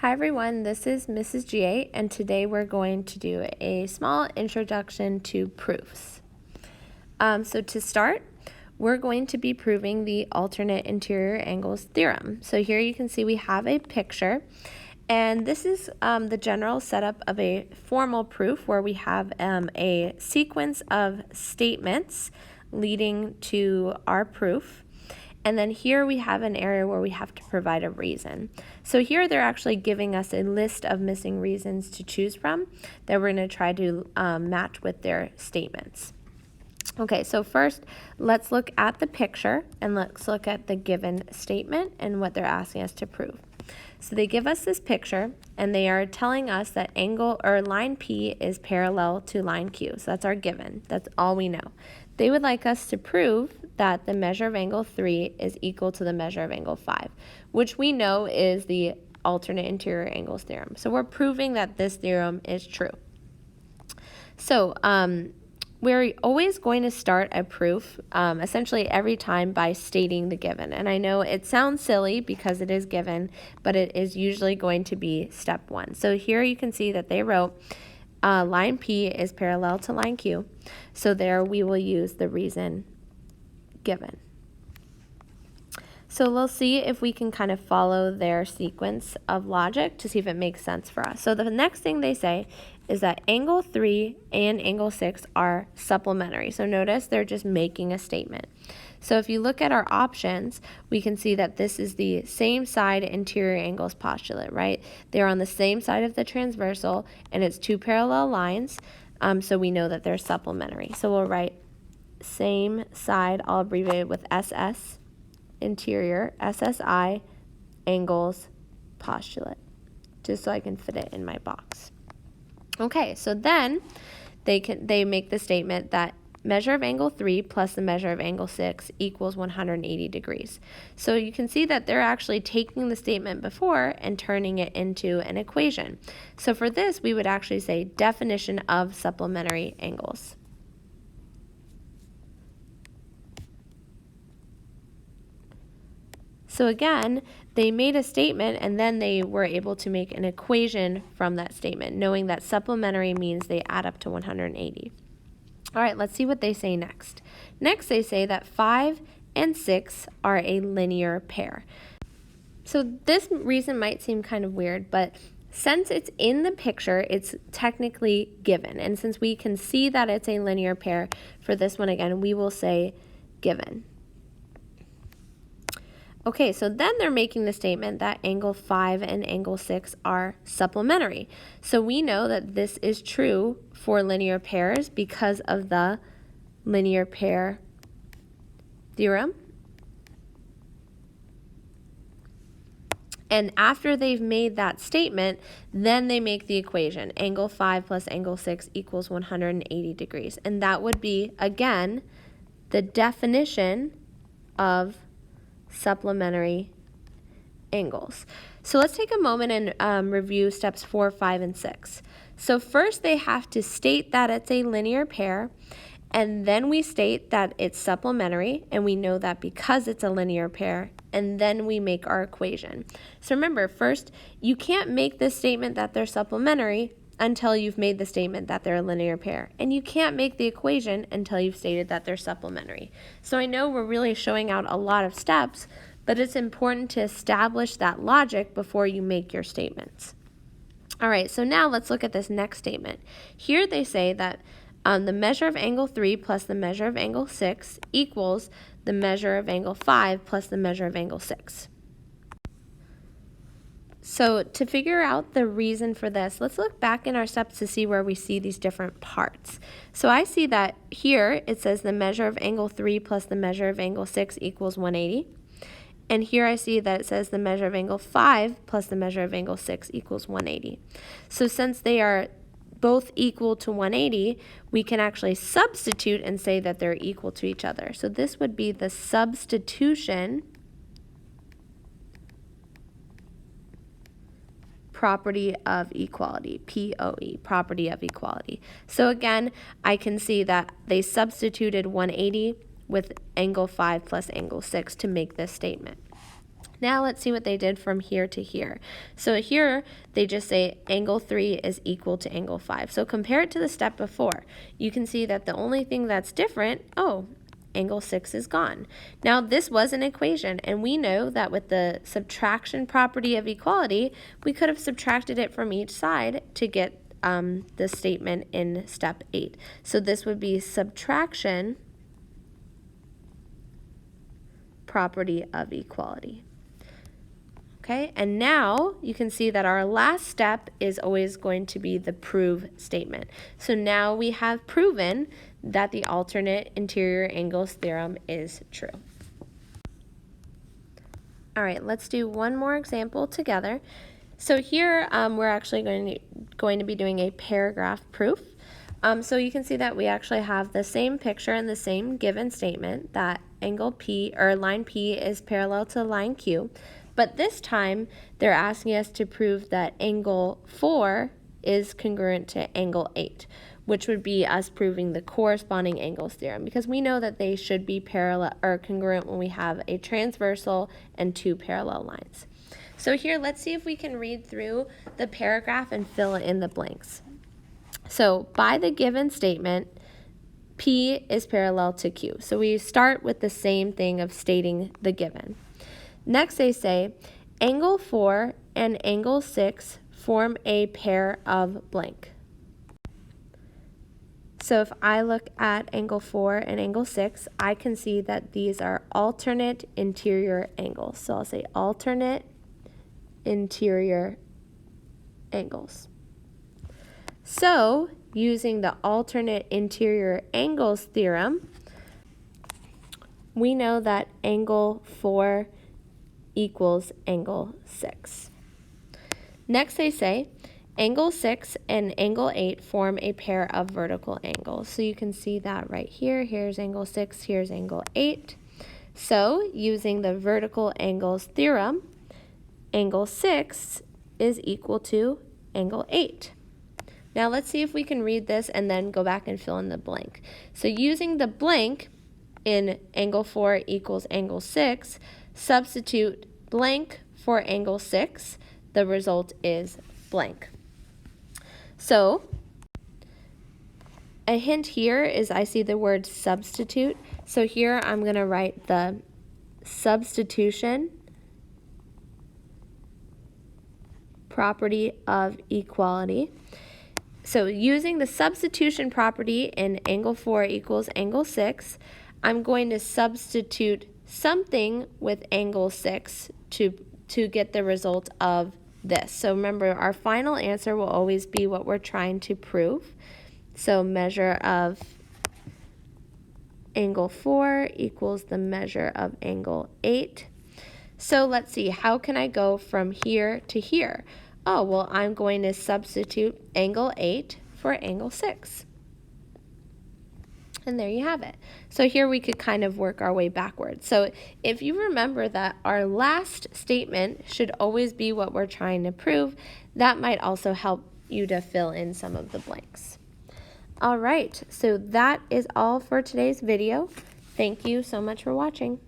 Hi everyone, this is Mrs. G.A. and today we're going to do a small introduction to proofs. So to start, we're going to be proving the alternate interior angles theorem. So here you can see we have a picture, and this is the general setup of a formal proof where we have a sequence of statements leading to our proof. And then here we have an area where we have to provide a reason. So here they're actually giving us a list of missing reasons to choose from that we're going to try to match with their statements. Okay, so first let's look at the picture and let's look at the given statement and what they're asking us to prove. So they give us this picture and they are telling us that angle or line P is parallel to line Q. So that's our given. That's all we know. They would like us to prove that the measure of angle 3 is equal to the measure of angle 5, which we know is the alternate interior angles theorem. So we're proving that this theorem is true. So we're always going to start a proof essentially every time by stating the given. And I know it sounds silly because it is given, but it is usually going to be step 1. So here you can see that they wrote line P is parallel to line Q. So there we will use the reason given. So we'll see if we can kind of follow their sequence of logic to see if it makes sense for us. So the next thing they say is that angle 3 and angle 6 are supplementary. So notice they're just making a statement. So if you look at our options, we can see that this is the same side interior angles postulate, right? They're on the same side of the transversal and it's two parallel lines, so we know that they're supplementary. So we'll write same side, all abbreviated with SS, interior, SSI, angles, postulate, just so I can fit it in my box. Okay, so then they make the statement that measure of angle 3 plus the measure of angle 6 equals 180 degrees. So you can see that they're actually taking the statement before and turning it into an equation. So for this, we would actually say definition of supplementary angles. So again, they made a statement and then they were able to make an equation from that statement, knowing that supplementary means they add up to 180. All right, let's see what they say next. Next, they say that 5 and 6 are a linear pair. So this reason might seem kind of weird, but since it's in the picture, it's technically given. And since we can see that it's a linear pair, for this one again, we will say given. Okay, so then they're making the statement that angle 5 and angle 6 are supplementary. So we know that this is true for linear pairs because of the linear pair theorem. And after they've made that statement, then they make the equation. Angle 5 plus angle 6 equals 180 degrees. And that would be, again, the definition of supplementary angles. So let's take a moment and review steps 4, 5, and 6. So first they have to state that it's a linear pair, and then we state that it's supplementary, and we know that because it's a linear pair, and then we make our equation. So remember, first, you can't make this statement that they're supplementary until you've made the statement that they're a linear pair. And you can't make the equation until you've stated that they're supplementary. So I know we're really showing out a lot of steps, but it's important to establish that logic before you make your statements. All right, so now let's look at this next statement. Here they say that the measure of angle 3 plus the measure of angle 6 equals the measure of angle 5 plus the measure of angle 6. So to figure out the reason for this, let's look back in our steps to see where we see these different parts. So I see that here it says the measure of angle 3 plus the measure of angle 6 equals 180. And here I see that it says the measure of angle 5 plus the measure of angle 6 equals 180. So since they are both equal to 180, we can actually substitute and say that they're equal to each other. So this would be the substitution property of equality, POE, property of equality. So again, I can see that they substituted 180 with angle 5 plus angle 6 to make this statement. Now let's see what they did from here to here. So here they just say angle 3 is equal to angle 5. So compare it to the step before. You can see that the only thing that's different, angle 6 is gone. Now this was an equation, and we know that with the subtraction property of equality, we could have subtracted it from each side to get the statement in step 8. So this would be subtraction property of equality. Okay, and now you can see that our last step is always going to be the prove statement. So now we have proven that the alternate interior angles theorem is true. All right, let's do one more example together. So here we're actually going to be doing a paragraph proof. So you can see that we actually have the same picture and the same given statement that angle P, or line P, is parallel to line Q. But this time, they're asking us to prove that angle 4 is congruent to angle 8, which would be us proving the corresponding angles theorem, because we know that they should be parallel or congruent when we have a transversal and two parallel lines. So here, let's see if we can read through the paragraph and fill in the blanks. So by the given statement, P is parallel to Q. So we start with the same thing of stating the given. Next, they say, angle 4 and angle 6 form a pair of blank. So if I look at angle 4 and angle 6, I can see that these are alternate interior angles. So I'll say alternate interior angles. So using the alternate interior angles theorem, we know that angle 4 equals angle 6. Next, they say angle 6 and angle 8 form a pair of vertical angles. So you can see that right here. Here's angle 6, here's angle 8. So using the vertical angles theorem, angle 6 is equal to angle 8. Now let's see if we can read this and then go back and fill in the blank. So using the blank in angle 4 equals angle 6, substitute blank for angle 6. The result is blank. So a hint here is I see the word substitute. So here I'm going to write the substitution property of equality. So using the substitution property in angle 4 equals angle 6, I'm going to substitute something with angle 6 to get the result of this. So remember, our final answer will always be what we're trying to prove. So measure of angle 4 equals the measure of angle 8. So let's see, how can I go from here to here? Oh, well, I'm going to substitute angle 8 for angle 6. And there you have it. So here we could kind of work our way backwards. So if you remember that our last statement should always be what we're trying to prove, that might also help you to fill in some of the blanks. All right, so that is all for today's video. Thank you so much for watching.